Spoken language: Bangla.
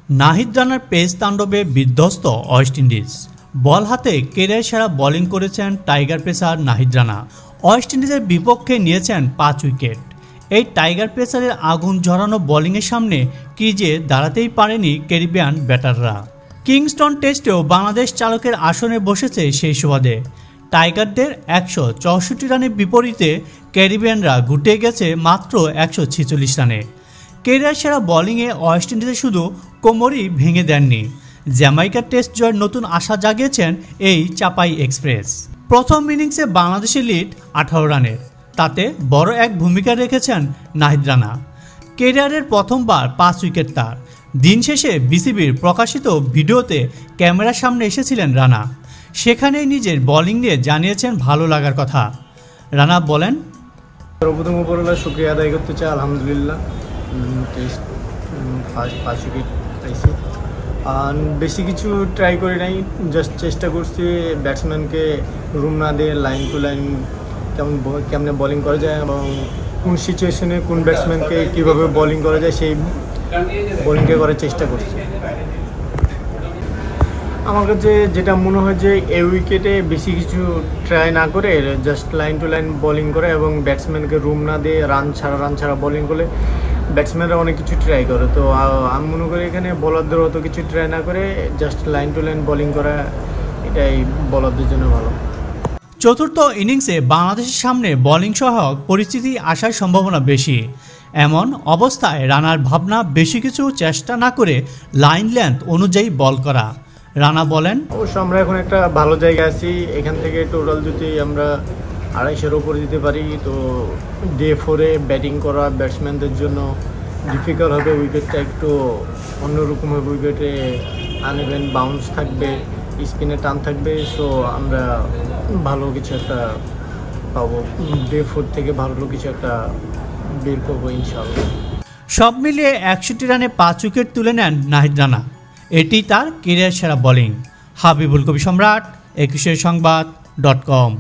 নাহিদ রানার পেস তাণ্ডবে বিধ্বস্ত ওয়েস্ট ইন্ডিজ। বল হাতে কেরিয়ার সেরা বোলিং করেছেন tiger pacer Nahid Rana. West ইন্ডিজের বিপক্ষে নিয়েছেন 5 উইকেট। এই টাইগার পেসারের আগুন ঝরানো বোলিংয়ের সামনে ক্রিজে দাঁড়াতেই পারেনি ক্যারিবিয়ান ব্যাটাররা। কিংস্টন টেস্টেও বাংলাদেশ চালকের আসনে বসেছে সেই সুবাদে। টাইগারদের 164 রানের বিপরীতে ক্যারিবিয়ানরা গুটিয়ে গেছে মাত্র 146 রানে। কেরিয়ার সেরা বোলিংয়ে ওয়েস্ট ইন্ডিজে শুধু কোমরই ভেঙে দেননি, জ্যামাইকার টেস্ট জয়ের নতুন আশা জাগিয়েছেন এই চাপাই এক্সপ্রেস। প্রথম ইনিংসে বাংলাদেশের লিড 18 রানের, তাতে বড় এক ভূমিকা রেখেছেন নাহিদ রানা। কেরিয়ারের প্রথমবার 5 উইকেট তার। দিন শেষে বিসিবির প্রকাশিত ভিডিওতে ক্যামেরার সামনে এসেছিলেন রানা। সেখানেই নিজের বোলিং নিয়ে জানিয়েছেন ভালো লাগার কথা। রানা বলেন, সর্বপ্রথম উপরওয়ালার শুকরিয়া আদায় করতে চাই। আলহামদুলিল্লাহ টেস্ট ফার্স্ট 5 উইকেট পাইছি। আর বেশি কিছু ট্রাই করি নাই, জাস্ট চেষ্টা করছি ব্যাটসম্যানকে রুম না দিয়ে লাইন টু লাইন কেমনে বোলিং করা যায় এবং কোন সিচুয়েশনে কোন ব্যাটসম্যানকে কীভাবে বোলিং করা যায় সেই বোলিংটা করার চেষ্টা করছি। আমার কাছে যেটা মনে হয় যে এই উইকেটে বেশি কিছু ট্রাই না করে just line to line bowling করে এবং ব্যাটসম্যানকে রুম না দিয়ে রান ছাড়া বোলিং করলে ব্যাটসম্যানরা অনেক কিছু ট্রাই করে। তো আমি মনে করি এখানে বোলারদের অত কিছু ট্রাই না করে just line to line bowling করা, এটাই বোলারদের জন্য ভালো। চতুর্থ ইনিংসে বাংলাদেশের সামনে বোলিং সহায়ক পরিস্থিতি আসার সম্ভাবনা বেশি। এমন অবস্থায় রানার ভাবনা বেশি কিছু চেষ্টা না করে লাইন লেন্থ অনুযায়ী বল করা। রানা বলেন, অবশ্য আমরা এখন একটা ভালো জায়গায় আছি। এখান থেকে টোটাল যদি আমরা 250-এর উপরে দিতে পারি তো ডে 4-এ ব্যাটিং করা ব্যাটসম্যানদের জন্য ডিফিকাল্ট হবে। উইকেটটা একটু অন্যরকম হবে, উইকেটে আনইভেন বাউন্স থাকবে, স্পিনে টান থাকবে। সো আমরা ভালো কিছু একটা পাবো, ডে 4 থেকে ভালো কিছু একটা বের করবো ইনশাআল্লাহ। সব মিলিয়ে 61 রানে 5 উইকেট তুলে নেন নাহিদ রানা। এটি তার ক্যারিয়ার সেরা বোলিং। হাবিবুল কবি সম্রাট, 21 সংবাদ.com।